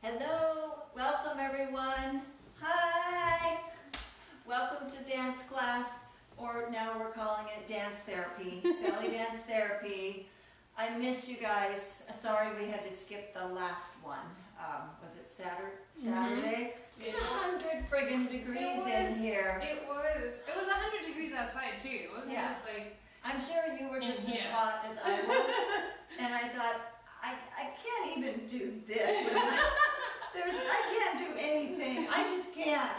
Hello, welcome everyone. Hi, welcome to dance class, or now we're calling it dance therapy, belly dance therapy. I missed you guys. Sorry we had to skip the last one. Was it Saturday? It's 100 friggin' degrees in here. It was 100 degrees outside too. It wasn't just like... I'm sure you were just as hot as I was. And I thought, I can't even do this. I can't do anything. I just can't.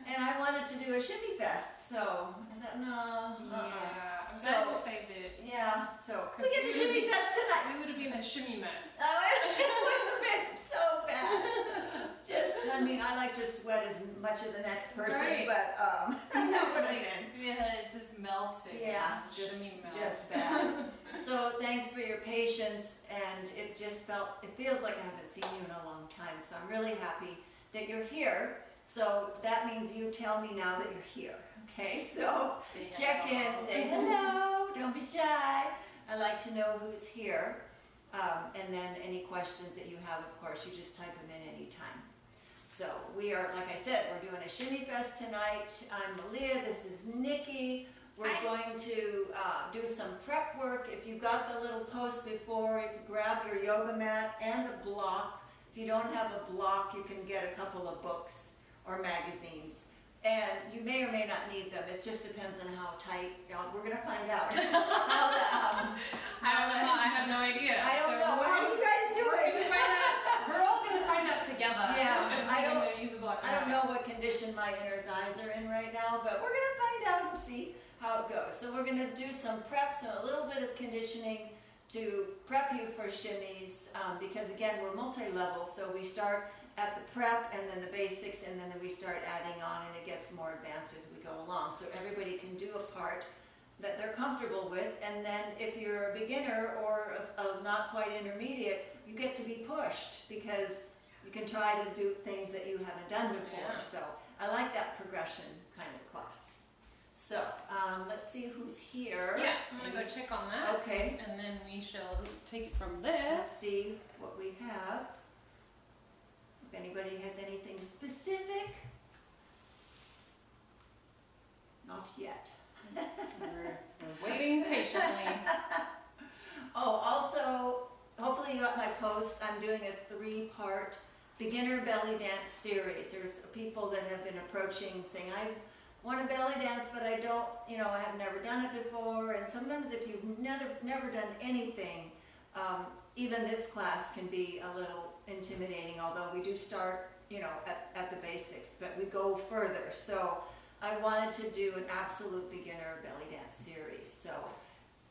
And I wanted to do a shimmy fest, so I thought, no. Yeah, I'm glad you saved it. Yeah, so we get to shimmy fest tonight. We would have been a shimmy mess. Oh, it would have been so bad. I mean, I like to sweat as much as the next person, but that would have been. Yeah, it just melted. Yeah, just bad. So thanks for your patience, and it feels like I haven't seen you in a long time, so I'm really happy that you're here. So that means you tell me now that you're here, okay? So check in, say hello, don't be shy. I like to know who's here. And then any questions that you have, of course, you just type them in anytime. So we are, like I said, we're doing a shimmy fest tonight. I'm Meleah, this is Nikki. We're going to do some prep work. If you got the little post before, you can grab your yoga mat and a block. If you don't have a block, you can get a couple of books or magazines. And you may or may not need them. It just depends on how tight. We're going to find out. I have no idea. I don't know. How are you guys doing? We're all going to find out together. Yeah. I don't know what condition my inner thighs are in right now, but we're going to find out and see how it goes. So we're going to do some preps and a little bit of conditioning to prep you for shimmies, because again, we're multi-level, so we start at the prep and then the basics, and then we start adding on, and it gets more advanced as we go along. So everybody can do a part that they're comfortable with, and then if you're a beginner or a not quite intermediate, you get to be pushed because you can try to do things that you haven't done before. Yeah. So I like that progression kind of class. So let's see who's here. Yeah, I'm going to go check on that. Okay. And then we shall take it from there. Let's see what we have. If anybody has anything specific. Not yet. We're waiting patiently. Oh, also, hopefully you got my post. I'm doing a 3-part beginner belly dance series. There's people that have been approaching saying, I want a belly dance, but I don't, I have never done it before. And sometimes if you've never done anything, even this class can be a little intimidating, although we do start, at the basics, but we go further. So I wanted to do an absolute beginner belly dance series. So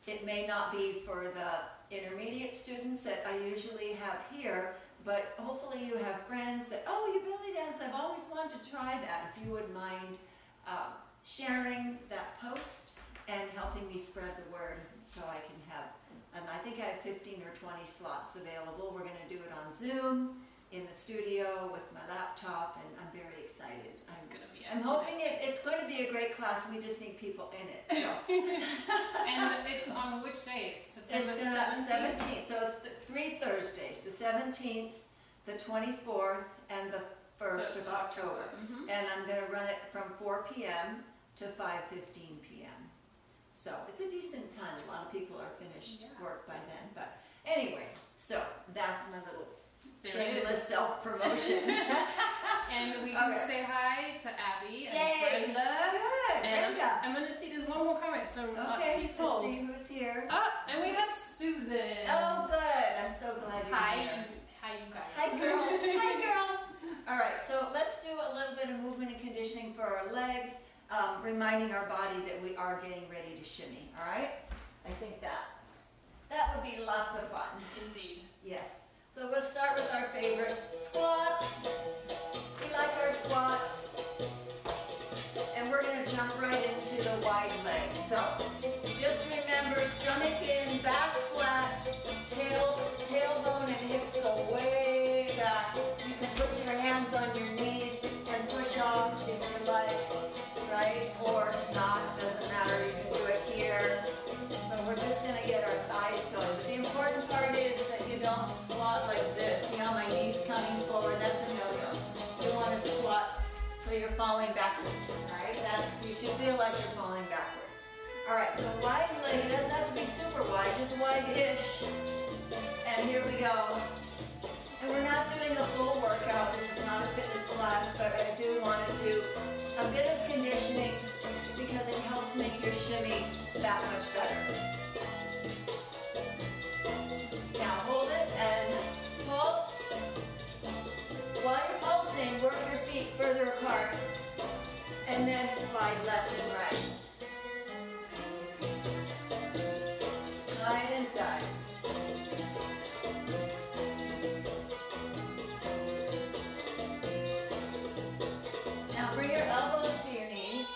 it may not be for the intermediate students that I usually have here, but hopefully you have friends that, oh, you belly dance, I've always wanted to try that. If you would mind sharing that post and helping me spread the word so I can have, and I think I have 15 or 20 slots available. We're going to do it on Zoom in the studio with my laptop, and I'm very excited. I'm hoping it's going to be a great class. We just need people in it. So. And it's on which days? September 17th? So it's 3 Thursdays, the 17th, the 24th, and the 1st of October. Mm-hmm. And I'm going to run it from 4 p.m. to 5:15 p.m. So it's a decent time. A lot of people are finished work by then. But anyway, so that's my little shameless self-promotion. And we can say hi to Abby and Brenda. Good, and Brenda. I'm going to see there's one more comment, so please hold. Let's see who's here. And we have Susan. Oh, good. I'm so glad you're here. Hi, you guys. Hi, girls. Hi, girls. All right, so let's do a little bit of movement and conditioning for our legs, reminding our body that we are getting ready to shimmy, all right? I think that would be lots of fun. Indeed. Yes. So we'll start with our favorite squats. We like our squats. And we're going to jump right into the wide leg. So just remember, stomach in, back flat, tailbone and hips go way back. You can put your hands on your knees and push off if you like, right? Or not, doesn't matter. You can do it here. But we're just going to get our thighs going. But the important part is that you don't squat like this. You falling backwards, right? You should feel like you're falling backwards. All right, so wide leg, it doesn't have to be super wide, just wide-ish. And here we go. And we're not doing a full workout, this is not a fitness class, but I do want to do a bit of conditioning because it helps make your shimmy that much better. Now hold it and pulse. While you're pulsing, work your feet further apart and then slide left and right. Side and side. Now bring your elbows to your knees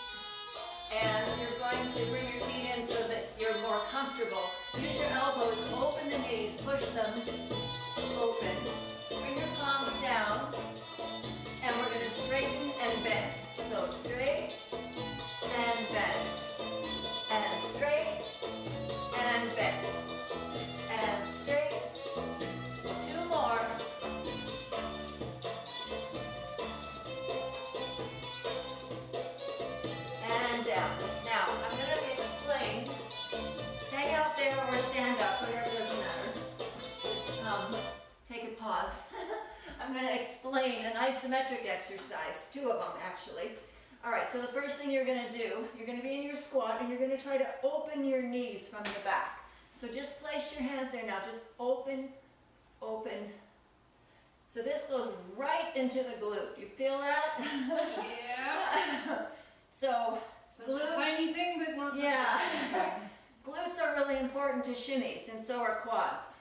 and you're going to bring your feet in so that you're more comfortable. Use your elbows, open the knees, push them open. Bring your palms down and we're going to straighten and bend. So straight and bend. And straight and bend. And straight. 2 more. And down. Now, I'm going to explain. Hang out there or stand up, whatever, doesn't matter. Just take a pause. I'm going to explain an isometric exercise, 2 of them actually. All right, so the first thing you're going to do, you're going to be in your squat and you're going to try to open your knees from the back. So just place your hands there now, just open, open. So this goes right into the glute. You feel that? Yeah. So Such a tiny thing, but not such yeah. a tiny thing. Glutes are really important to shimmies, and so are quads.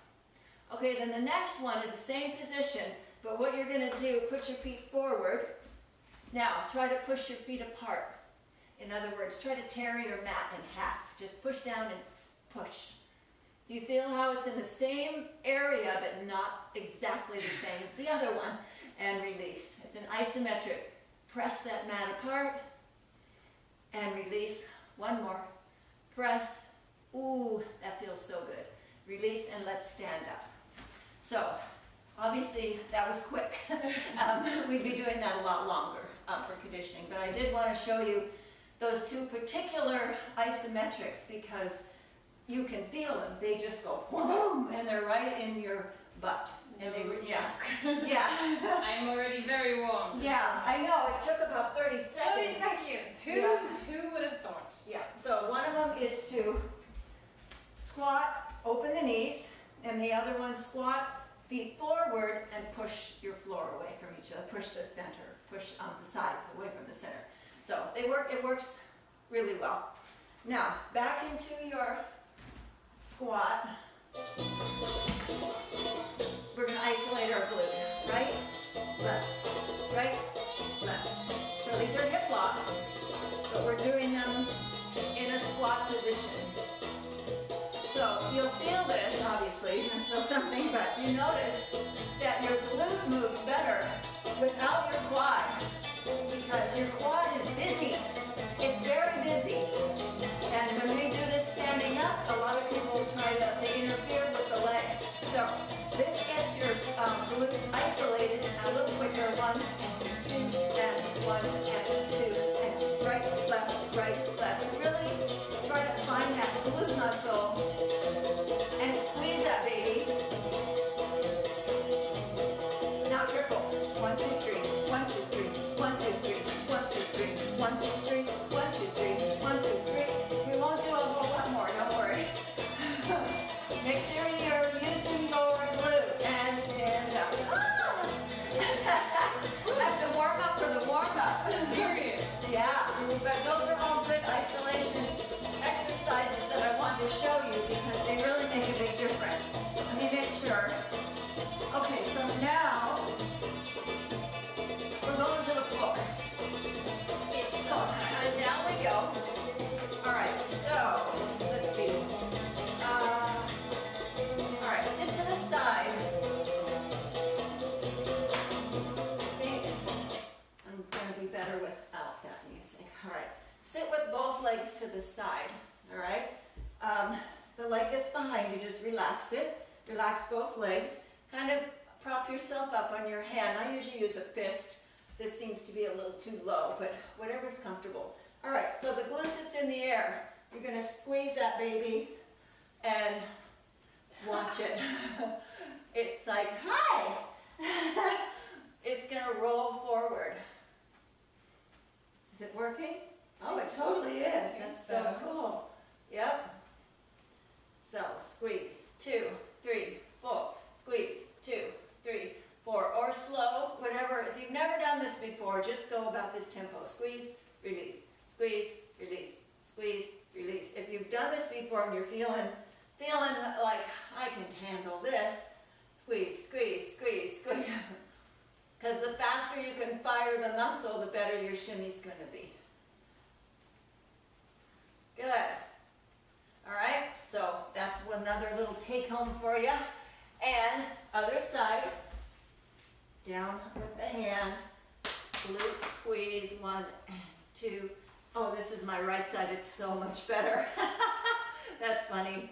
Okay, then the next one is the same position, but what you're going to do, put your feet forward. Now, try to push your feet apart. In other words, try to tear your mat in half. Just push down and push. Do you feel how it's in the same area, but not exactly the same as the other one? And release. It's an isometric. Press that mat apart and release. 1 more. Press. Ooh, that feels so good. Release and let's stand up. So, obviously that was quick. We'd be doing that a lot longer for conditioning, but I did want to show you those 2 particular isometrics because you can feel them. They just go boom, and they're right in your butt. And they were, yeah, yeah. I'm already very warm. Yeah, I know. It took about 30 seconds. 30 seconds. Who would have thought? Yeah. So one of them is to squat, open the knees, and the other one squat, feet forward, and push your floor away from each other. Push the center. Push the sides away from the center. So they work. It works really well. Now back into your squat. We're going to isolate our glute. Right, left, right, left. So these are hip locks, but we're doing them in a squat position. So you'll feel this, obviously, you're going to feel something, but you notice that your glute moves better without your quad, because your quad is busy. It's very busy. And when we do this standing up, a lot of people they interfere with the leg. So this gets your glutes isolated a little quicker. 1, 2, and 1, and 2, and right, left. So really try to find that glute muscle and squeeze that baby. Now triple. 1, 2, 3. 1, 2, 3. 1, 2, 3. 1, 2, 3. 1, 2, 3. 1, 2, 3. 1, 2, 3. We won't do a whole lot more, don't worry. Make sure you're using your glute and stand up. Ah! I have to warm up for the warm-up. Serious. Yeah, but those are all good isolation exercises that I want to show you because they really make a big difference. Let me make sure. Okay, so now we're going to the floor. It's So and down we go. All right, so let's see. All right, sit to the side. I think I'm going to be better without that music. All right, sit with both legs to the side. All right, the leg that's behind you, just relax it. Relax both legs. Kind of prop yourself up on your hand. I usually use a fist This seems to be a little too low, but whatever's comfortable. All right, so the glute that's in the air, you're going to squeeze that baby and watch it. It's like, hi! It's going to roll forward. Is it working? Oh, it totally is. That's so cool. Yep. So squeeze, 2, 3, 4. Squeeze, 2, 3, 4. Or slow, whatever. If you've never done this before, just go about this tempo. Squeeze, release. Squeeze, release. Squeeze, release. If you've done this before and you're feeling like I can handle this, squeeze, squeeze, squeeze, squeeze. Because the faster you can fire the muscle, the better your shimmy's going to be. Good. All right, so that's another little take home for you. And other side, down with the hand, glute squeeze, 1 and 2. Oh, this is my right side, it's so much better. That's funny.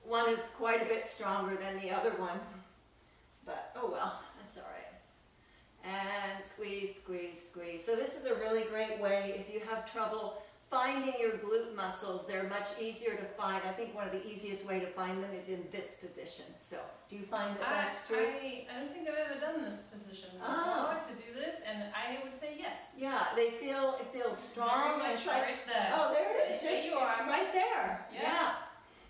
One is quite a bit stronger than the other one, but oh well, that's all right. And squeeze, squeeze, squeeze. So this is a really great way if you have trouble finding your glute muscles. They're much easier to find. I think one of the easiest way to find them is in this position. So do you find that that's true? I don't think I've ever done this position before to do this, and I would say yes. Yeah, it feels strong. Very much right there. Oh, there it is. There you are. It's right there. Yeah.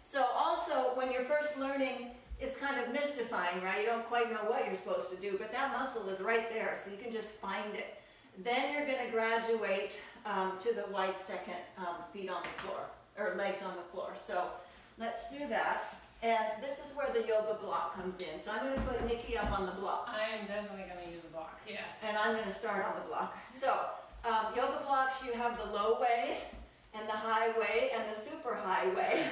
So also, when you're first learning, it's kind of mystifying, right? You don't quite know what you're supposed to do, but that muscle is right there, so you can just find it. Then you're going to graduate to the wide second feet on the floor, or legs on the floor. So let's do that. And this is where the yoga block comes in. So I'm going to put Nikki up on the block. I am definitely going to use a block, yeah. And I'm going to start on the block. So yoga blocks, you have the low way, and the high way, and the super high way.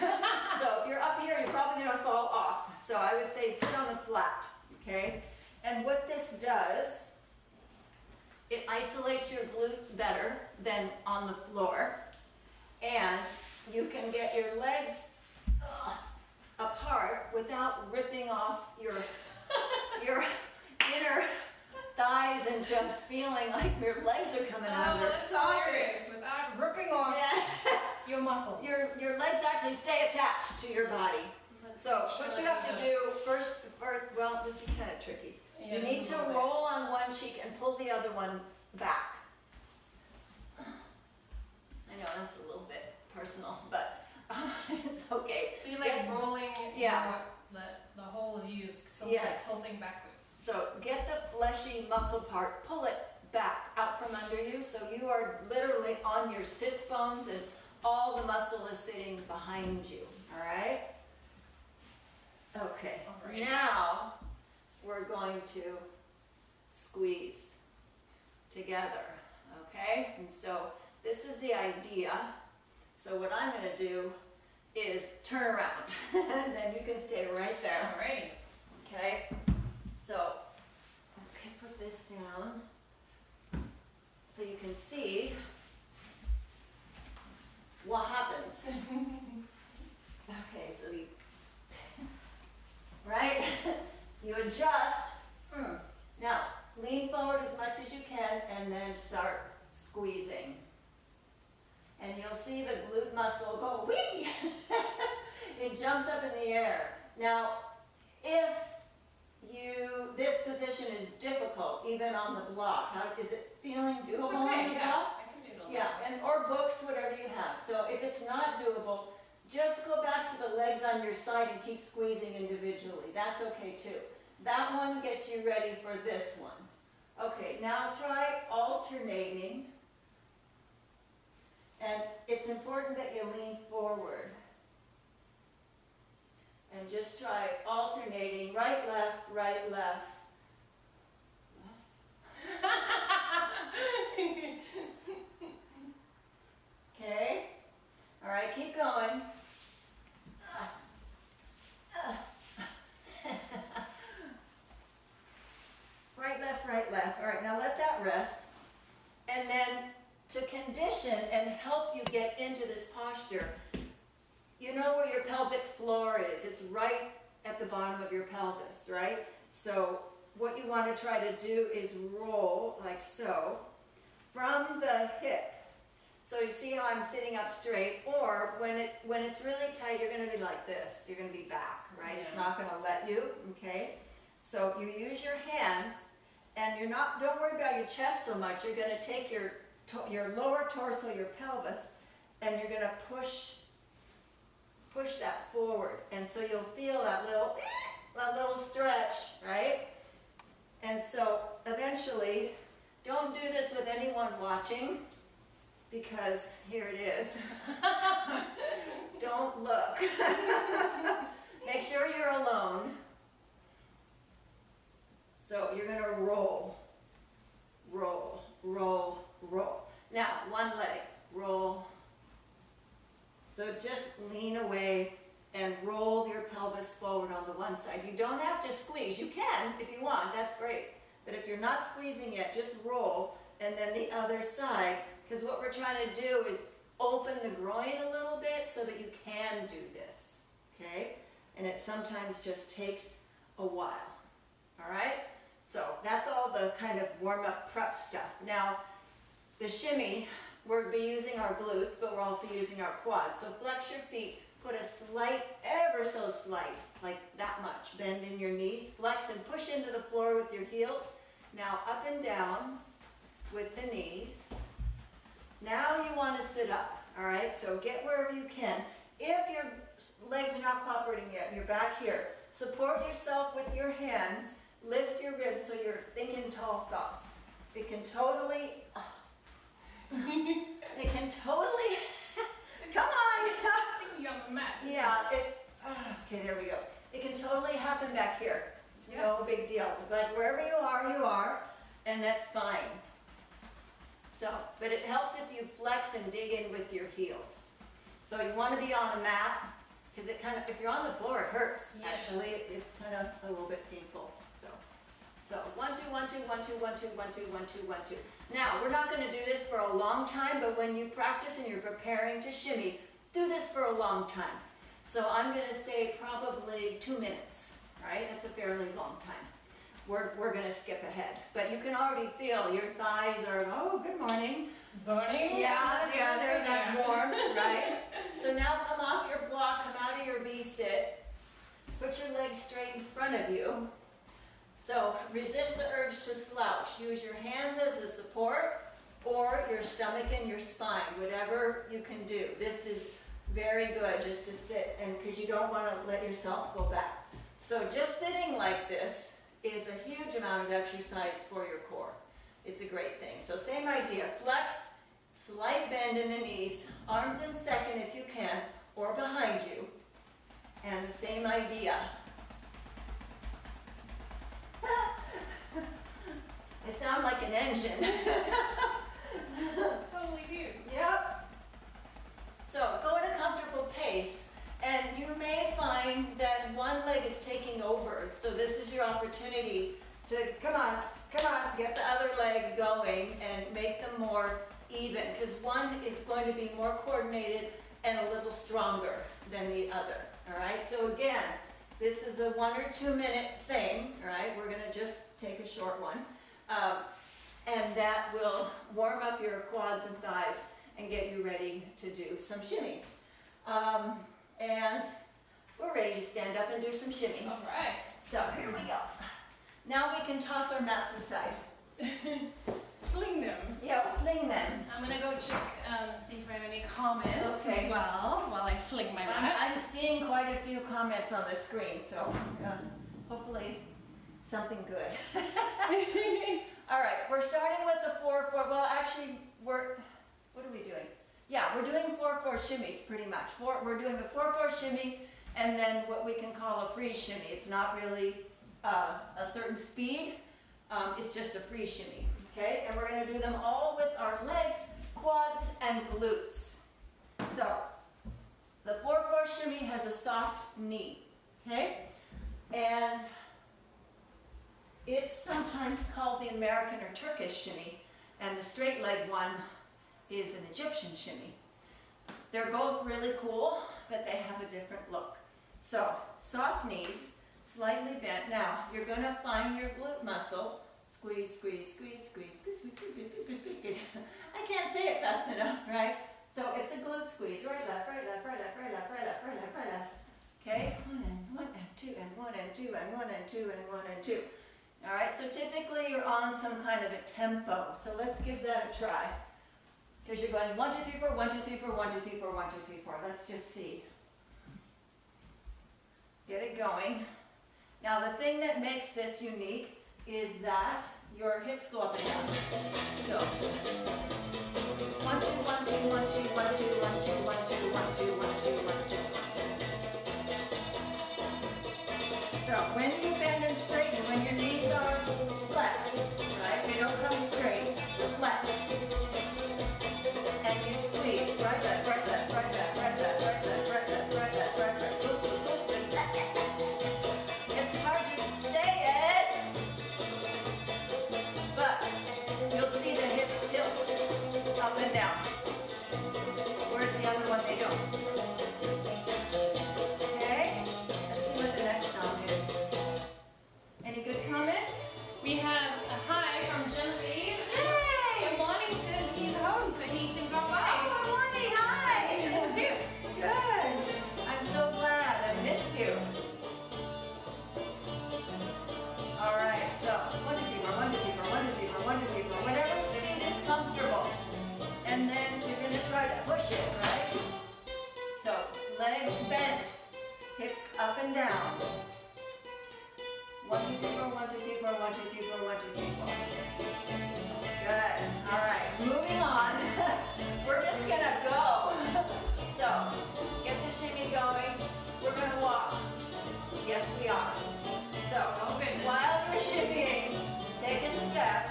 So if you're up here, you're probably going to fall off. So I would say sit on the flat, okay? And what this does, it isolates your glutes better than on the floor. And you can get your legs apart without ripping off your inner thighs and just feeling like your legs are coming out of their sockets. Without ripping off your muscles. Your legs actually stay attached to your body. So what you have to do first, well, this is kind of tricky. Yeah, You need to roll on one cheek and pull the other one back. I know that's a little bit personal, but it's okay. So you're like rolling Yeah. the whole of you is Yes. tilting backwards. So get the fleshy muscle part, pull it back out from under you, so you are literally on your sit bones and all the muscle is sitting behind you, all right? Okay, All right. now we're going to squeeze together, okay? And so this is the idea. So what I'm going to do is turn around, and then you can stay right there. Alrighty. Okay, so okay, put this down so you can see what happens. Okay, so you, right? You adjust. Now, lean forward as much as you can and then start squeezing. And you'll see the glute muscle go whee! It jumps up in the air. Now, if this position is difficult, even on the block, how is it feeling doable It's on okay, the yeah. block? I can do it all. Yeah, or books, whatever you have. So if it's not doable, just go back to the legs on your side and keep squeezing individually. That's okay too. That one gets you ready for this one. Okay, now try alternating. And it's important that you lean forward. And just try alternating, right, left, right, left. Okay? All right, keep going. Right, left, right, left. All right, now let that rest. And then to condition and help you get into this posture, you know where your pelvic floor is. It's right at the bottom of your pelvis, right? So what you want to try to do is roll like so from the hip. So you see how I'm sitting up straight, or when it's really tight, you're going to be like this. You're going to be back, right? Yeah. It's not going to let you, okay? So you use your hands, and don't worry about your chest so much. You're going to take your lower torso, your pelvis, and you're going to push that forward. And so you'll feel that little stretch, right? And so eventually, don't do this with anyone watching, because here it is. Don't look. Make sure you're alone. So you're going to roll, roll, roll, roll. Now, one leg, roll. So just lean away and roll your pelvis forward on the one side. You don't have to squeeze. You can if you want, that's great. But if you're not squeezing yet, just roll, and then the other side, because what we're trying to do is open the groin a little bit so that you can do this, okay? And it sometimes just takes a while, all right? So that's all the kind of warm-up prep stuff. Now, the shimmy, we'll be using our glutes, but we're also using our quads. So flex your feet, put a slight, ever so slight, like that much, bend in your knees, flex and push into the floor with your heels. Now up and down with the knees. Now you want to sit up, all right? So get wherever you can. If your legs are not cooperating yet and you're back here, support yourself with your hands, lift your ribs so you're thinking tall thoughts. It can totally, come on. Sticky on the mat. Yeah, okay, there we go. It can totally happen back here. It's no big deal. It's like wherever you are, and that's fine. So, but it helps if you flex and dig in with your heels. So you want to be on a mat, because it kind of, if you're on the floor, it hurts. Yes. Actually, it's kind of a little bit painful. So 1, 2, 1, 2, 1, 2, 1, 2, 1, 2, 1, 2, 1, 2. Now, we're not going to do this for a long time, but when you practice and you're preparing to shimmy, do this for a long time. So I'm going to say probably 2 minutes, right? That's a fairly long time. We're going to skip ahead. But you can already feel your thighs are, oh, good morning. Burning? Yeah, they're that warm, right? So now come off your block, come out of your V-sit. Put your legs straight in front of you. So resist the urge to slouch. Use your hands as a support or your stomach and your spine, whatever you can do. This is very good just to sit, and because you don't want to let yourself go back. So just sitting like this is a huge amount of exercise for your core. It's a great thing. So same idea, flex, slight bend in the knees, arms in second if you can, or behind you. And the same idea. I sound like an engine. Totally do. Yep. So go at a comfortable pace, and you may find that one leg is taking over. So this is your opportunity to, come on, get the other leg going and make them more even, because one is going to be more coordinated and a little stronger than the other. All right, so again, this is a 1 or 2 minute thing, all right? We're going to just take a short one. And that will warm up your quads and thighs and get you ready to do some shimmies. And we're ready to stand up and do some shimmies. All right. So here we go. Now we can toss our mats aside. Fling them. Yeah, fling them. I'm gonna go check, see if I have any comments Okay. as well while I fling my mat. I'm seeing quite a few comments on the screen, so hopefully something good. All right, we're starting with the 4-4. Well, actually, what are we doing? Yeah, we're doing 4-4 shimmies pretty much. We're doing a 4-4 shimmy and then what we can call a free shimmy. It's not really a certain speed. It's just a free shimmy, okay? And we're going to do them all with our legs, quads, and glutes. So the 4-4 shimmy has a soft knee, okay? And it's sometimes called the American or Turkish shimmy, and the straight leg one is an Egyptian shimmy. They're both really cool, but they have a different look. So soft knees, slightly bent. Now, you're going to find your glute muscle. Squeeze, squeeze, squeeze, squeeze, squeeze, squeeze, squeeze, squeeze, squeeze, squeeze. I can't say it fast enough, right? So it's a glute squeeze. Right, left, right, left, right, left, right, left, right, left, right, left, right, left. Okay? 1 and 2 and 1 and 2 and 1 and 2 and 1 and 2. All right, so typically you're on some kind of a tempo. So let's give that a try. Because you're going 1, 2, 3, 4, 1, 2, 3, 4, 1, 2, 3, 4, 1, 2, 3, 4. Let's just see. Get it going. Now the thing that makes this unique is that your hips go up and down. So 1, 2, 1, 2, 1, 2, 1, 2, 1, 2, 1, 2, 1, 2, 1, 2, 1, 2. So when you bend and straighten, when your knees are flexed, right? They don't come straight, they're flexed. And you squeeze, right, left, right, left, right, left, right, left, right, left, right, left, right, left, right, left. It's hard to say it, but you'll see the hips tilt up and down. Whereas the other one, they don't. Okay? Let's see what the next song is. Any good comments? We have a hi from Genevieve. Hey! And Lonnie says he's home, so he can drop by. Oh, Lonnie, hi! You too. Good. I'm so glad. I missed you. All right, so 1, 2, 3, 4, 1, 2, 3, 4, 1, 2, 3, 4, 1, 2, 3, 4. Whatever speed is comfortable. And then you're going to try to push it, right? So legs bent, hips up and down. 1, 2, 3, 4, 1, 2, 3, 4, 1, 2, 3, 4, 1, 2, 3, 4. Good. All right, moving on. We're just going to go. So get the shimmy going. We're going to walk. Yes, we are. So Oh, goodness. while you're shimmying, take a step,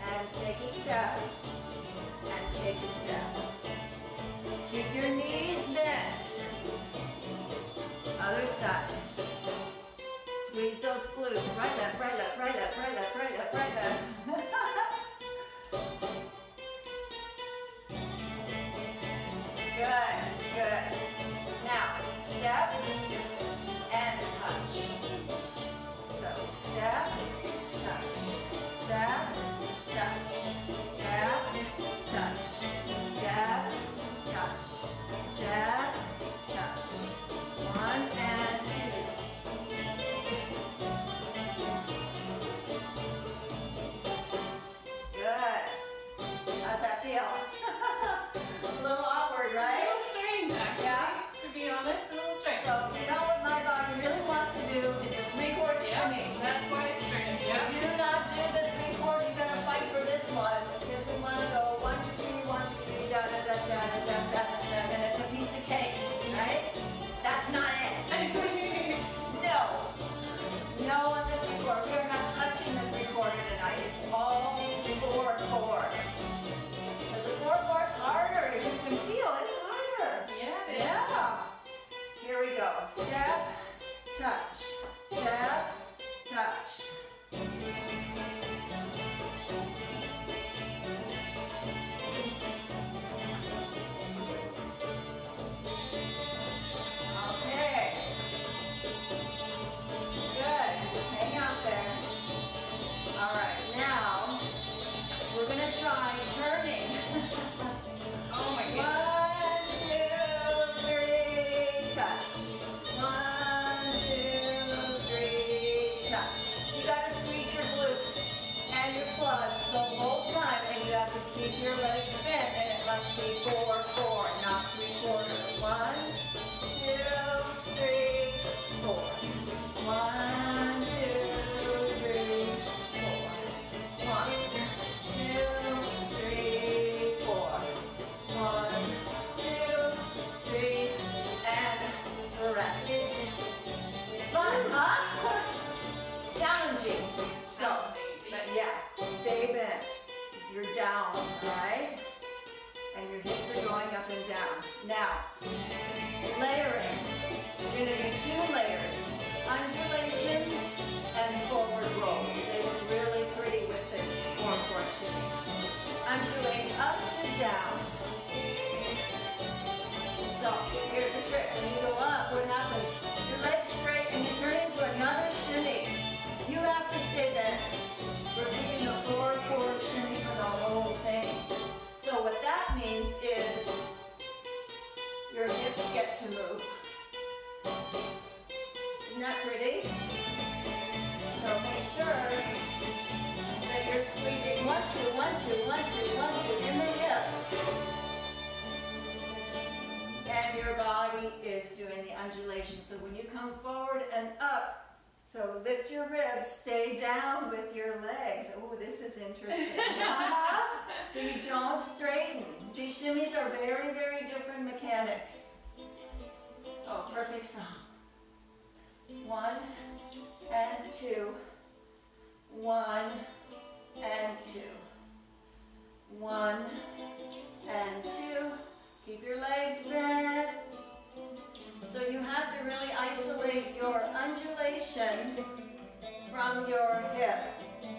and take a step, and take a step. Keep your knees bent. Other side. Squeeze those glutes. Right, left, right, left, right, left, right, left, right, left, right, left. Good, good. Now, step and touch. So, step, touch, step, touch, step, touch, step, touch, step, touch. 1 and 2. Good. How's that feel? A little awkward, A right? little strange, actually. Yeah. To be honest, a little strange. So, you know what my body really wants to do is a 3/4 shimmy. That's why it's strange. Yeah. Do not do the 3/4. You gotta fight for this one because we want to go 1, 2, 3, 1, 2, 3, da da da da da da da, and it's a piece of cake, right? That's not it. No, no on the 3/4. We are not touching the 3/4 tonight. It's all 4/4. Because the 4/4 is harder. If you can feel it, it's harder. Yeah, it is. Yeah. Here we go. Step, touch, step, touch. Okay. Good. Just hang out there. All right. Now we're gonna try turning. Oh my goodness. 1, 2, 3, touch. 1, 2, 3, touch. You gotta squeeze your glutes and your quads the whole time, and you have to keep your legs bent, and it must be 4/4, not 3/4. 1, 2, 3, 4. 1, 2, 3, 4. 1, 2, 3, 4. 1, 2, 3, and the rest. Fun, huh? Challenging. So, but yeah, stay bent. You're down, all right? And your hips are going up and down. Now, doing the undulation. So when you come forward and up, so lift your ribs, stay down with your legs. Oh, this is interesting. So you don't straighten. These shimmies are very, very different mechanics. Oh, perfect song. 1 and 2. 1 and 2. 1 and 2. Keep your legs bent. So you have to really isolate your undulation from your hip.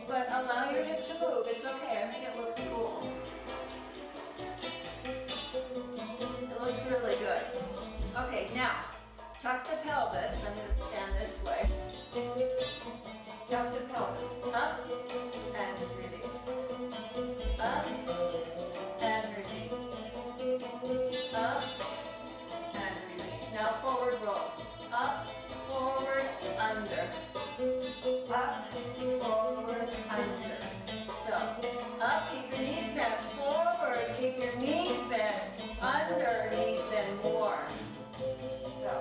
But allow your hip to move. It's okay. I think it looks cool. It looks really good. Okay, now, tuck the pelvis. I'm going to stand this way. Tuck the pelvis. Up and release. Up and release. Up and release. Now forward roll. Up, forward, under. Up, forward, under. So, up, keep your knees bent. Forward, keep your knees bent. Under, knees bent more. So,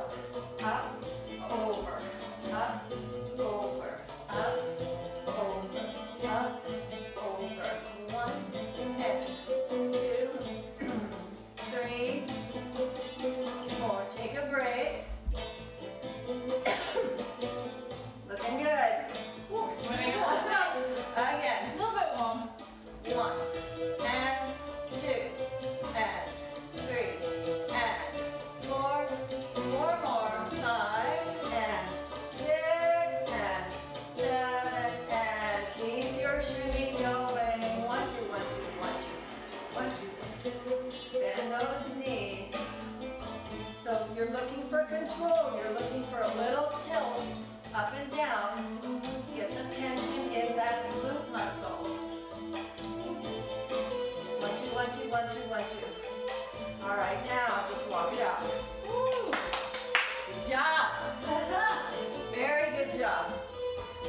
up, over, up, over, up, over, up, over. 1 and 2, 3, 4. Take a break. Looking good. Ooh, sweating. Again. A little bit warm. 1 and 2 and 3 and 4. 4 more. 5 and 6 and 7 and keep your shimmy going. 1, 2, 1, 2, 1, 2, 1, 2, 1, 2. Bend those knees. So you're looking for control. You're looking for a little tilt up and down. Get some tension in that glute muscle. 1, 2, 1, 2, 1, 2, 1, 2. All right, now just walk it out. Woo. Good job. Very good job.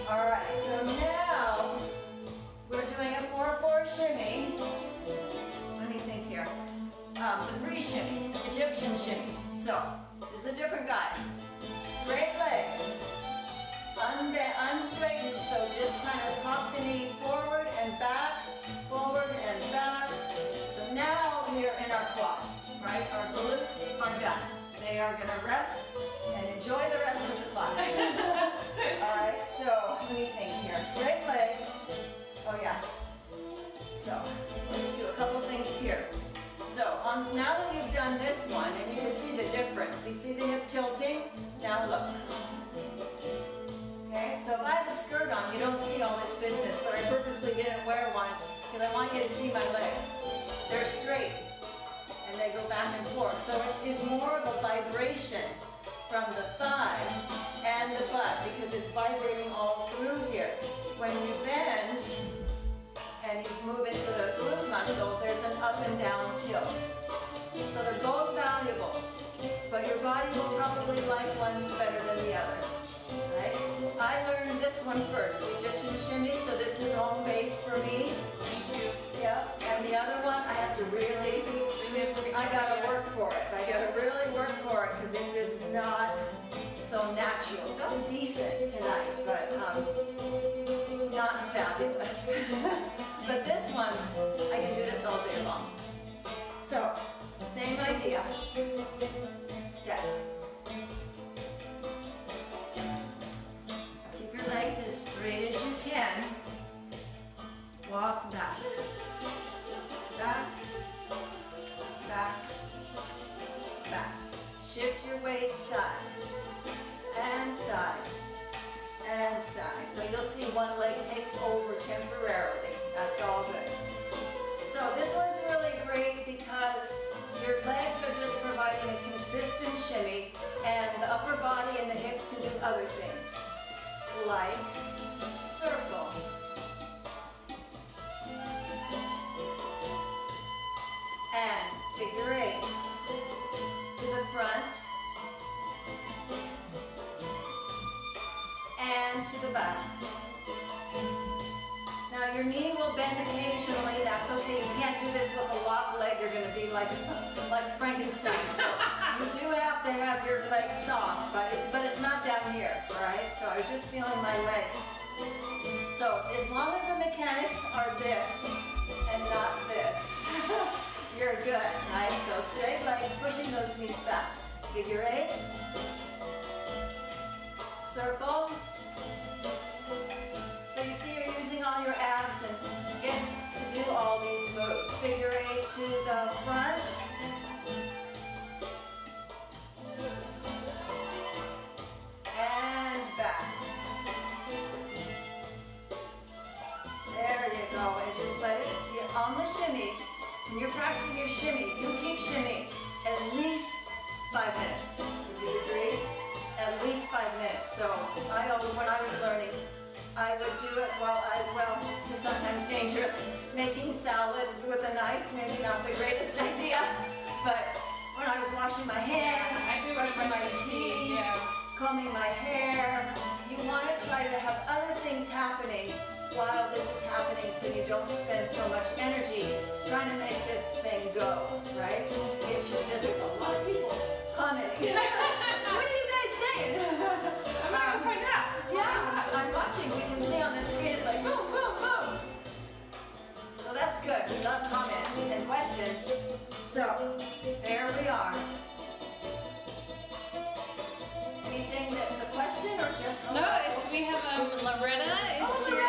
All right, so now we're doing a 4-4 shimmy. Let me think here. The free shimmy, Egyptian shimmy. So this is a different guy. Straight legs. Unstraightened, so just kind of pop the knee forward and back, So now we are in our quads, right? Our glutes are done. They are going to rest and enjoy the rest of the class. All right, so let me think here. Straight legs. Oh yeah. So let's do a couple things here. So now that you've done this one, and you can see the difference. You see the hip tilting? Now look. Okay, so if I have a skirt on, you don't see all this business, but I purposely didn't wear one because I want you to see my legs. They're straight, and they go back and forth. So it is more of a vibration from the thigh and the butt because it's vibrating all through here. When you bend and you move into the glute muscle, there's an up and down tilt. So they're both valuable, but your body will probably like one better than the other. Right? I learned this one first, the Egyptian shimmy, so this is home base for me. Me too. Yep. And the other one, I have to really, I gotta work for it. I gotta really work for it because it is not so natural. Felt decent tonight, but not fabulous. But this one, I can do this all day long. So, same idea. Step. Legs as straight as you can. Walk back. Back. Back. Back. Shift your weight side. And side. And side. So you'll see one leg takes over your knee will bend occasionally. That's okay. You can't do this with a locked leg. You're going to be like Frankenstein. So you do have to have your leg soft, but it's not down here, all right? So I was just feeling my leg. So as long as the mechanics are this and not this, you're good, right? So straight legs, pushing those knees back. Figure 8. Circle. So you see you're using all your abs and hips to do all these moves. Figure 8 to the front. And back. There you go. And just let it be on the shimmies. When you're practicing your shimmy, you keep shimmy at least 5 minutes. Would you agree? At least 5 minutes. So when I was learning, I would do it while it's sometimes dangerous, making salad with a knife, maybe not the greatest idea, but when I was washing my hands, brushing my teeth, combing my hair, you want to try to have other things happening while this is happening so you don't spend so much energy trying to make this thing go, right? It should just, a lot of people commenting. What are you guys saying? I'm gonna go find out. Yeah, I'm watching. We can see on the screen. It's like boom, boom, boom. So that's good. We love comments and questions. So there we are. Anything that's a question or just? No, we have Loretta is here.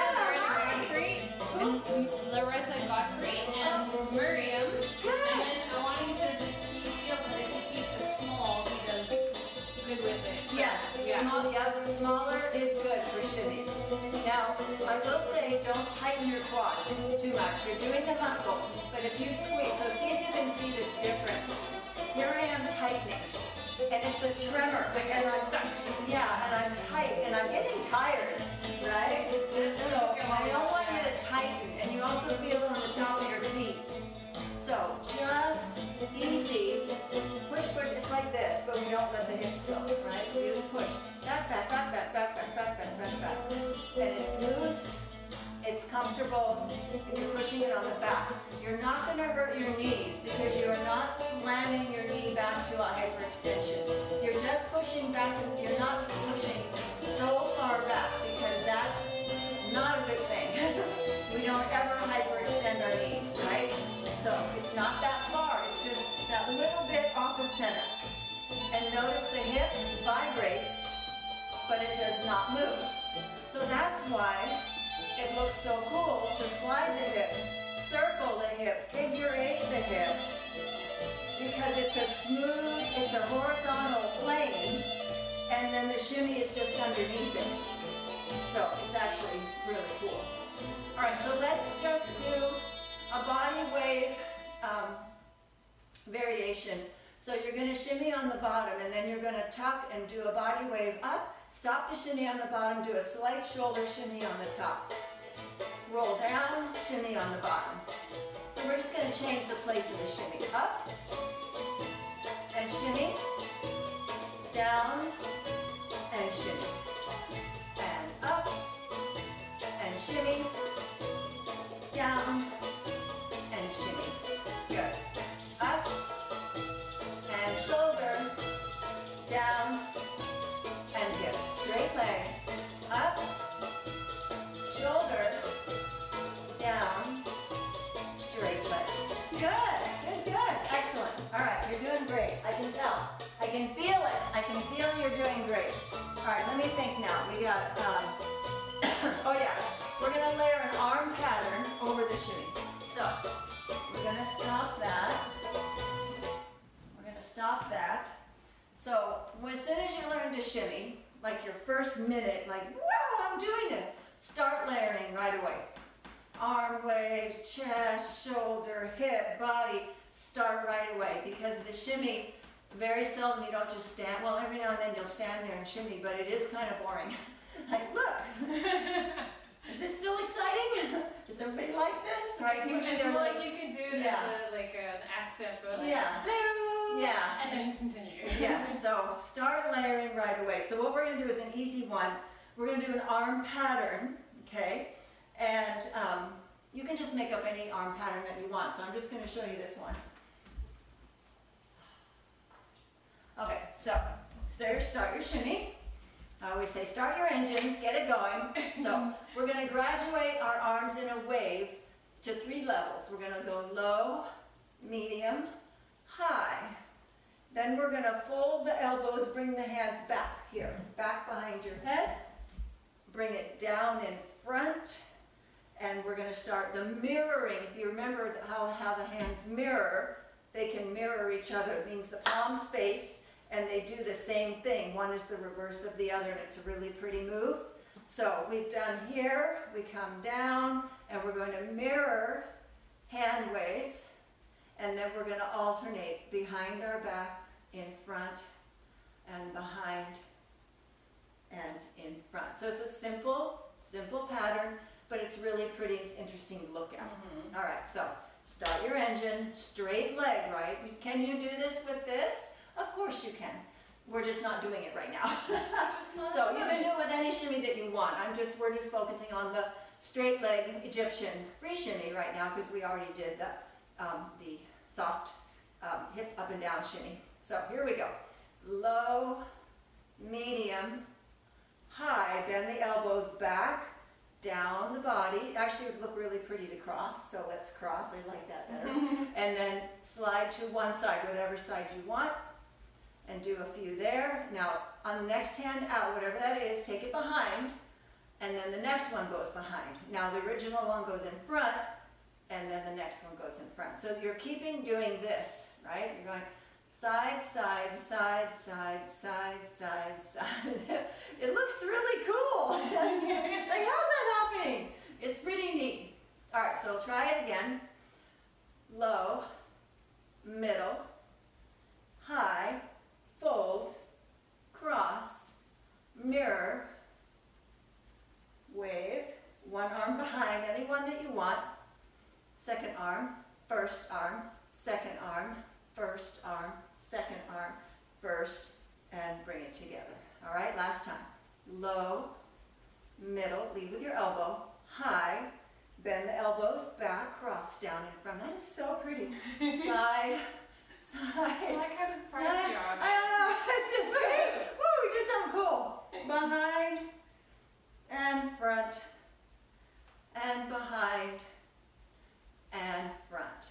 Loretta Godfrey and Miriam. And then Awani says that he feels that if he keeps it small, he does good with it. So, Yes, smaller is good for shimmies. Now, I will say don't tighten your quads too much. You're doing the muscle, but if you squeeze, so see if you can see this difference. Here I am tightening, and it's a tremor. And I'm tight, and I'm getting tired, right? So I don't want you to tighten, and you also feel it on the top of your feet. So just easy. Push, it's like this, but we don't let the hips go, right? We just push. Back, back, back, back, back, back, back, back, back, back. And it's loose, it's comfortable, and you're pushing it on the back. You're not going to hurt your knees because you are not slamming your knee back to a hyperextension. You're just pushing back, you're not pushing so far back because that's not a good thing. We don't ever hyperextend our knees, right? So it's not that far, it's just that little bit off the center. And notice the hip vibrates, but it does not move. So that's why it looks so cool to slide the hip, circle the hip, figure 8 the hip, because it's a smooth, it's a horizontal plane, and then the shimmy is just underneath it. So it's actually really cool. All right, so let's just do a body wave variation. So you're going to shimmy on the bottom, and then you're going to tuck and do a body wave up. Stop the shimmy on the bottom, do a slight shoulder shimmy on the top. Roll down, shimmy on the bottom. So we're just going to change the place of the shimmy. Up, and shimmy, down, and shimmy. And up, and shimmy, down, and shimmy. Good. Up, and shoulder, down, and hip. Straight leg. Up, shoulder, down, straight leg. Good, good, good. Excellent. All right, you're doing great. I can tell. I can feel it. I can feel you're doing great. All right, let me think now. We got, oh yeah, we're going to layer an arm pattern over the shimmy. So, we're going to stop that. We're going to stop that. So, as soon as you learn to shimmy, like your first minute, like, wow, I'm doing this, start layering right away. Arm wave, chest, shoulder, hip, body, start right away. Because the shimmy, very seldom you don't just stand, well, every now and then you'll stand there and shimmy, but it is kind of boring. Like, look, is this still exciting? Does everybody like this? Right? Usually there's like you could do it as like an accent for like, hello, and then continue. Yes, so start layering right away. So what we're going to do is an easy one. We're going to do an arm pattern, okay? And just make up any arm pattern that you want. So I'm just going to show you this one. Okay, so start your shimmy. I always say start your engines, get it going. So we're going to graduate our arms in a wave to 3 levels. We're going to go low, medium, high. Then we're going to fold the elbows, bring the hands back here, back behind your head. Bring it down in front. And we're going to start the mirroring. If you remember how the hands mirror, they can mirror each other. It means the palms space, and they do the same thing. One is the reverse of the other, and it's a really pretty move. So we've done here, we come down, and we're going to mirror hand ways, and then we're going to alternate behind our back, in front, and behind, and in front. So it's a simple pattern, but it's really pretty, it's interesting to look at. All right, so start your engine, straight leg, right? Can you do this with this? Of course you can. We're just not doing it right now. So you can do it with any shimmy that you want. We're just focusing on the straight leg Egyptian free shimmy right now because we already did the soft hip up and down shimmy. So here we go. Low, medium, high. Bend the elbows back, down the body. Actually, it would look really pretty to cross, so let's cross. I like that better. And then slide to one side, whatever side you want, and do a few there. Now, on the next hand out, whatever that is, take it behind, and then the next one goes behind. Now, the original one goes in front, and then the next one goes in front. So you're keeping doing this, right? You're going side, side, side, side, side, side, side. It looks really cool. Like, how's that happening? It's pretty neat. All right, so try it again. Low, middle, high, fold, cross, mirror, wave, one arm behind, any one that you want. Second arm, first arm, second arm, first arm, second arm, first, and bring it together. All right, last time. Low, middle, lead with your elbow, high, bend the elbows back, cross down in front. That is so pretty. Side, side. I like how surprised you are. I don't know, it's just great. Woo, we did something cool. Behind, and front, and behind, and front.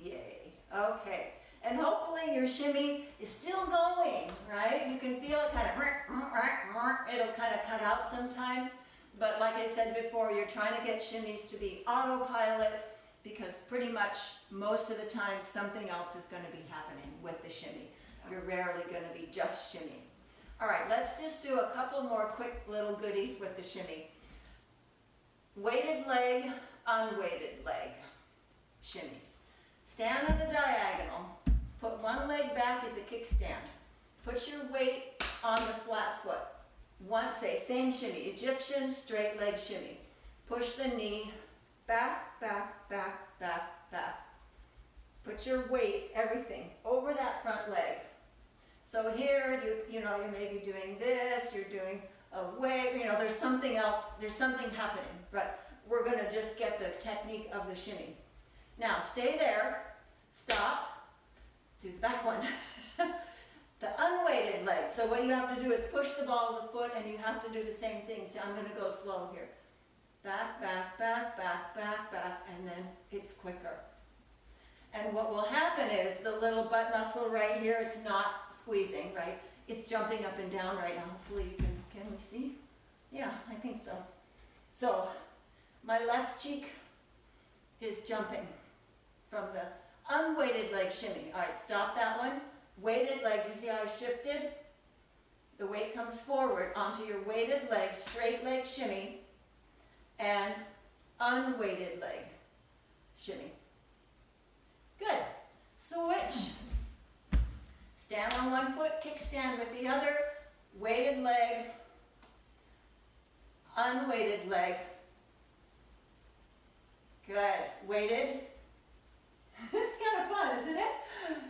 Yay. Okay. And hopefully your shimmy is still going, right? You can feel it kind of, it'll kind of cut out sometimes. But like I said before, you're trying to get shimmies to be autopilot because pretty much most of the time something else is going to be happening with the shimmy. You're rarely going to be just shimmy. All right, let's just do a couple more quick little goodies with the shimmy. Weighted leg, unweighted leg shimmies. Stand on the diagonal. Put one leg back as a kickstand. Put your weight on the flat foot. Same shimmy, Egyptian straight leg shimmy. Push the knee back, back, back, back, back. Put your weight, everything, over that front leg. So here, you may be doing this, you're doing a wave, there's something else, there's something happening, but we're going to just get the technique of the shimmy. Now, stay there, stop, do the back one. The unweighted leg. So what you have to do is push the ball of the foot and you have to do the same thing. So I'm going to go slow here. Back, back, back, back, back, back, and then it's quicker. And what will happen is the little butt muscle right here, it's not squeezing, right? It's jumping up and down right now. Hopefully you can we see? Yeah, I think so. So my left cheek is jumping from the unweighted leg shimmy. All right, stop that one. Weighted leg, you see how I shifted? The weight comes forward onto your weighted leg, straight leg shimmy, and unweighted leg shimmy. Good. Switch. Stand on one foot, kickstand with the other, weighted leg, unweighted leg. Good. Weighted. It's kind of fun, isn't it?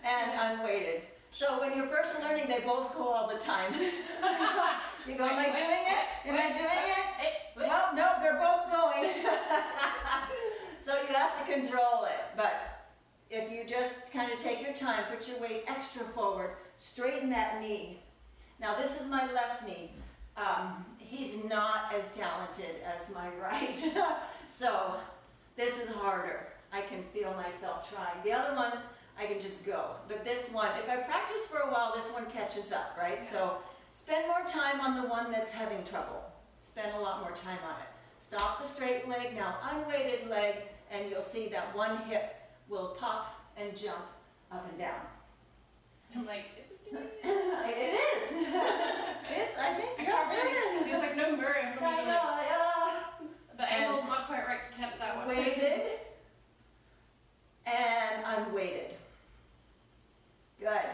And unweighted. So when you're first learning, they both go all the time. You go, am I doing it? Am I doing it? Well, no, they're both going. So you control it, but if you just kind of take your time, put your weight extra forward, straighten that knee. Now this is my left knee. He's not as talented as my right, so this is harder. I can feel myself trying. The other one, I can just go. But this one, if I practice for a while, this one catches up, right? Yeah. So spend more time on the one that's having trouble. Spend a lot more time on it. Stop the straight leg, now unweighted leg, and you'll see that one hip will pop and jump up and down. I'm like, is it good? It is. It's, I think, I can't really see. There's like no mirror for me. I to, know, like, the angle's not quite right to catch that one. weighted and unweighted. Good.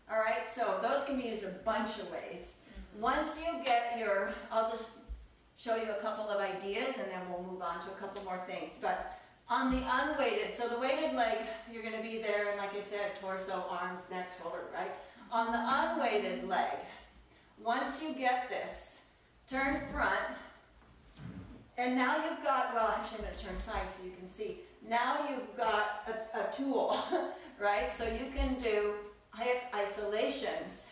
All right, so those can be used a bunch of ways. Once you get your, I'll just show you a couple of ideas and then we'll move on to a couple more things. But on the unweighted, so the weighted leg, you're going to be there, and like I said, torso, arms, neck, shoulder, right? On the unweighted leg, once you get this, turn front, and now you've got, well, actually I'm going to turn side so you can see. Now you've got a tool, right? So you can do hip isolations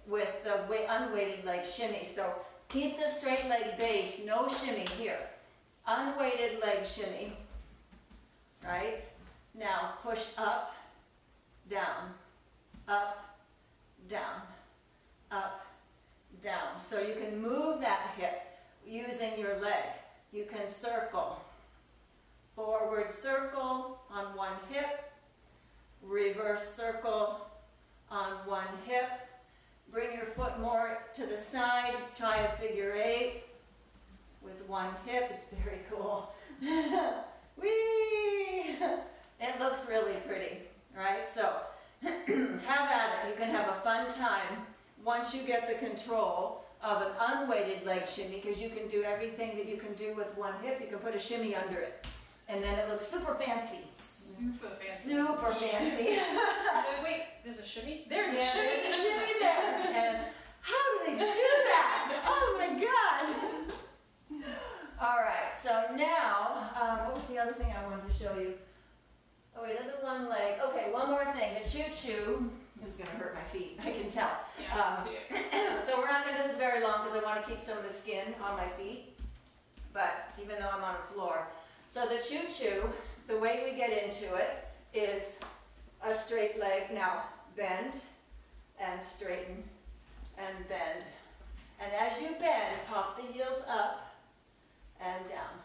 with the unweighted leg shimmy. So keep the straight leg base, no shimmy here. Unweighted leg shimmy, right? Now push up, down, up, down, up, down. So you can move that hip using your leg. You can circle. Forward circle on one hip, reverse circle on one hip. Bring your foot more to the side, try a figure 8 with one hip. It's very cool. Whee! It looks really pretty, right? So have at it. You can have a fun time once you get the control of an unweighted leg shimmy, because you can do everything that you can do with one hip. You can put a shimmy under it, and then it looks super fancy. Super fancy. Super fancy. Wait, there's a shimmy? There's a Yeah, shimmy. there's a shimmy there. And it's, how do they do that? Oh my God. All right, so now, what was the other thing I wanted to show you? Oh wait, another one leg. Okay, one more thing. The choo-choo. This is going to hurt my feet, I can tell. Yeah, I can see it. So we're not going to do this very long because I want to keep some of the skin on my feet, but even though I'm on the floor. So the choo-choo, the way we get into it is a straight leg. Now bend and straighten and bend. And as you bend, pop the heels up and down.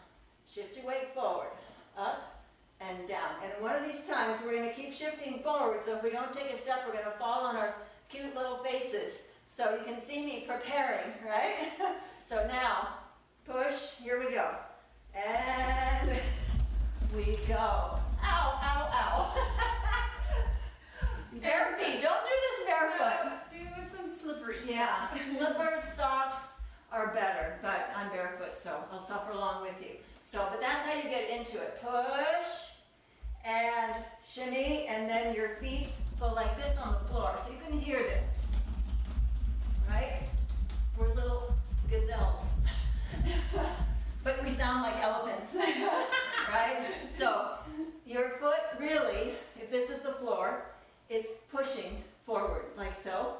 Shift your weight forward, up and down. And one of these times we're going to keep shifting forward, so if we don't take a step, we're going to fall on our cute little faces. So you can see me preparing, right? So now, push, here we go. And we go. Ow, ow, ow. Bare feet, don't do this barefoot. Do with some slippery stuff. Yeah, slippers, socks are better, but I'm barefoot, so I'll suffer along with you. So, but that's how you get into it. Push and shimmy, and then your feet go like this on the floor, so you can hear this, right? We're little gazelles, but we sound like elephants, right? So your foot really, if this is the floor, it's pushing forward like so.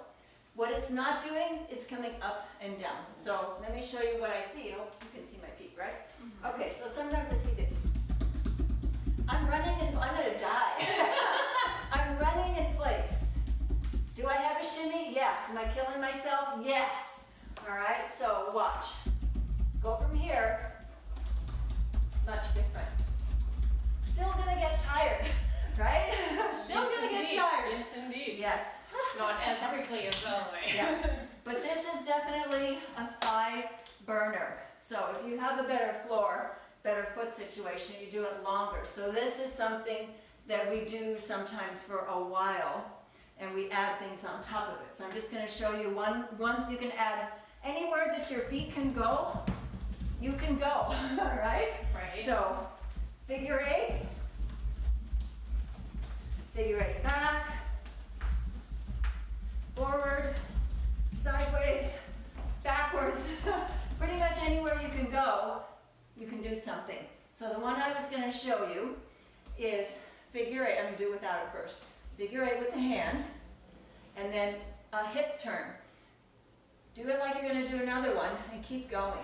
What it's not doing is coming up and down. So let me show you what I see. Oh, you can see my feet, right? Mm-hmm. Okay, so sometimes I see this. I'm running and I'm gonna die. I'm running in place. Do I have a shimmy? Yes. Am I killing myself? Yes. All right, so watch. Go from here. It's much different. Still gonna get tired, right? Still Yes, gonna indeed. get tired. Yes, indeed. Yes. Not as quickly as the other way. Yeah. But this is definitely a thigh burner. So if you have a better floor, better foot situation, you do it longer. So this is something that we do sometimes for a while, and we add things on top of it. So I'm just going to show you one you can add anywhere that your feet can go, you can go, right? Right. So figure 8, figure 8 back, forward, sideways, backwards, pretty much anywhere you can go, you can do something. So the one I was going to show you is figure 8. I'm going to do without it first. Figure 8 with the hand, and then a hip turn. Do it like you're going to do another one, and keep going.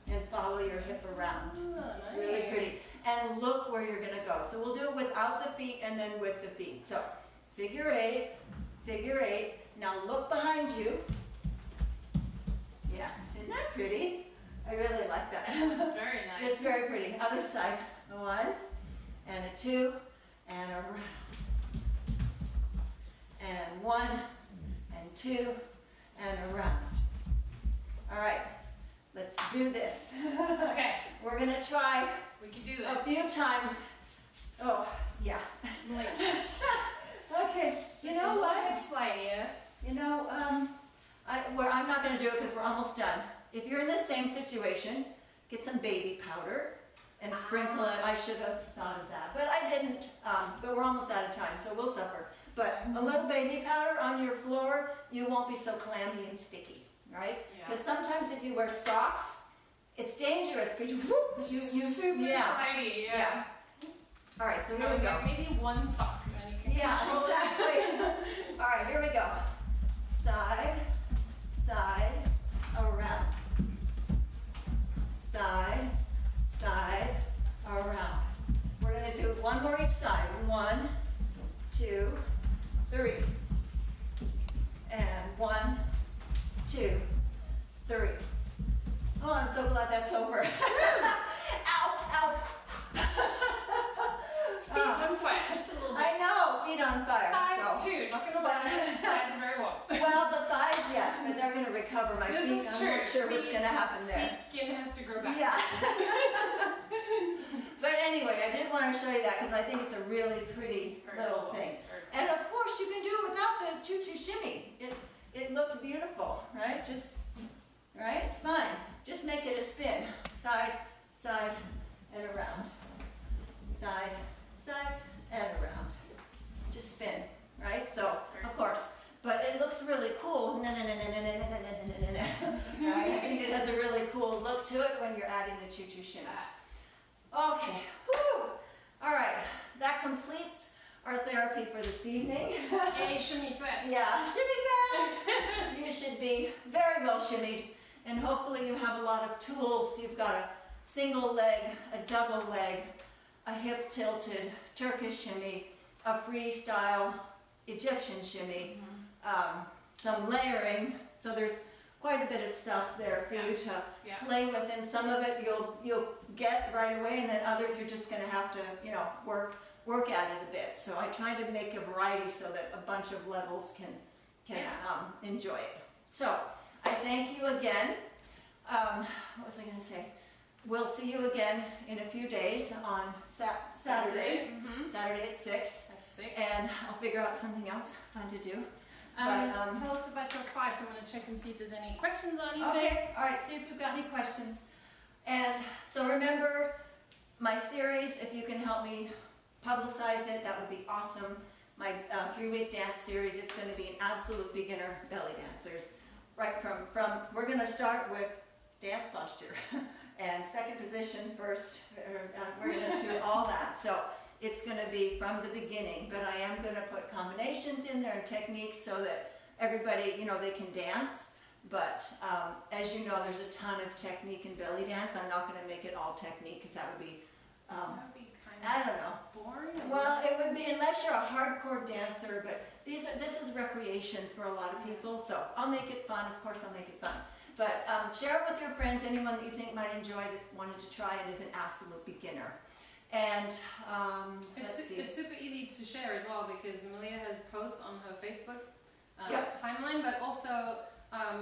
And follow your hip around. Oh, It's really pretty. And look where you're going to go. So we'll do it without the feet and then with the feet. So figure 8, figure 8. Now look behind you. Yes, isn't that pretty? I really like that. That's very nice. It's very pretty. Other side. 1 and a 2 and around. And 1 and 2 and around. All right, let's do this. Okay. We're going to try We can do a this. few times. Oh, yeah. Like, Okay, you just know a what? little bit slidey, yeah? You know, I'm not going to do it because we're almost done. If you're in the same situation, get some baby powder and sprinkle it. I should have thought of that, but I didn't. But we're almost out of time, so we'll suffer. But a little baby powder on your floor, you won't be so clammy and sticky, right? Yeah. Because sometimes if you wear socks, it's dangerous because you Super slidey, yeah. Yeah. All right, so here I we was go. like, maybe one sock, and then you can Yeah, control exactly. it. All right, here we go. Side, side, around. Side, side, around. We're going to do one more each side. 1, 2, 3. And 1, 2, 3. Oh, I'm so glad that's over. Ow, ow. Feet on fire, just a little bit. I know, feet on fire. Thighs so. too, not gonna lie, thighs are very warm. Well, the thighs, yes, but they're going to recover. My This feet, is I'm true. not sure what's Feet- going to happen there. Feet skin has to grow back. Yeah. But anyway, I did want to show you that because I think it's a really pretty Very little cool. thing. Very cool. And of course, you can do it without the choo-choo shimmy. It looked beautiful, right? Right? It's fine. Just make it a spin. Side, side, and around. Side, side, and around. Just spin, right? So, of course. But it looks really cool. Right? I think it has a really cool look to it when you're adding the choo-choo shimmy. Okay. Whew. All right. That completes our therapy for this evening. Yay, shimmy fest. Yeah, shimmy fast. You should be very well shimmied, and hopefully you have a lot of tools. You've got a single leg, a double leg, a hip tilted Turkish shimmy, a freestyle Egyptian shimmy, some layering. So there's quite a bit of stuff there for you to play with, and some of it you'll get right away, and then other you're just going to have to work at it a bit. So I try to make a variety so that a bunch of levels can enjoy it. So I thank you again. What was I going to say? We'll see you again in a few days on Saturday. Saturday at 6. That's 6. And I'll figure out something else fun to do. Tell us about your class. I'm going to check and see if there's any questions on anything. Okay, all right, see if you've got any questions. And so remember my series, if you can help me publicize it, that would be awesome. My 3-week dance series, it's going to be an absolute beginner belly dancers. Right from we're going to start with dance posture and second position first. We're going to do all that. So it's going to be from the beginning, but I am going to put combinations in there and techniques so that everybody, they can dance. But as you know, there's a ton of technique in belly dance. I'm not going to make it all technique because that would be, That would be kind I don't know. boring. Well, it would be unless you're a hardcore dancer, but this is recreation for a lot of people. So I'll make it fun. Of course, I'll make it fun. But share it with your friends, anyone that you think might enjoy this, wanted to try it, is an absolute beginner. And It's super easy to share as well because Meleah has posts on her Facebook timeline, but also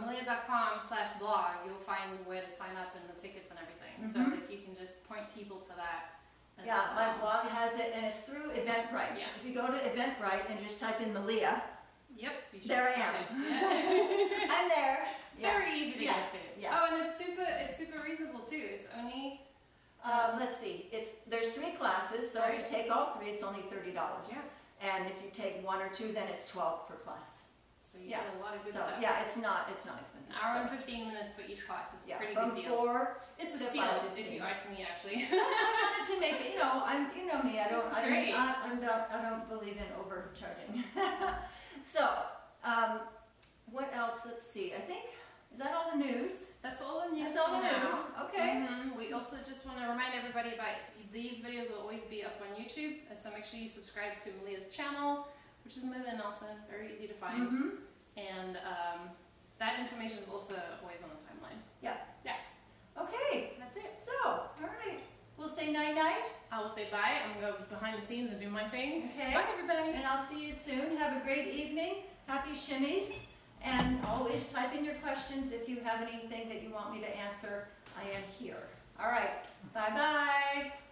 Meleah.com/blog, you'll find where to sign up and the tickets and everything. So like you can just point people to that. Yeah, my blog has it, and it's through Eventbrite. Yeah. If you go to Eventbrite and just type in Meleah, Yep. You should there I find am. it. Yeah. I'm there. Yeah. Very easy to get to. Yeah. Oh, and it's super reasonable too. It's only Let's see. There's 3 classes, so if you take all 3, it's only $30. Yeah. And if you take 1 or 2, then it's $12 per class. so you get a lot of good So stuff. yeah, it's not expensive. An hour and So, 15 minutes for each class. It's a yeah, pretty from good deal. 4. It's a to steal 5:15. if you ask me, actually. I wanted to to make it, you know me, I don't believe in overcharging. So, what else? Let's see. I think, is that all the news? That's all the news. That's all the for now. news. Okay. We also just want to remind everybody about these videos will always be up on YouTube, so make sure you subscribe to Meleah's channel, which is Meleah Nelson, very easy to find. And that information is also always on the timeline. Yeah. Yeah. Okay. That's it. So, all right. We'll say night-night. I will say bye. I'm going to go behind the scenes and do my thing. Okay. Bye, everybody. And I'll see you soon. Have a great evening. Happy shimmies. And always type in your questions if you have anything that you want me to answer. I am here. All right. Bye-bye.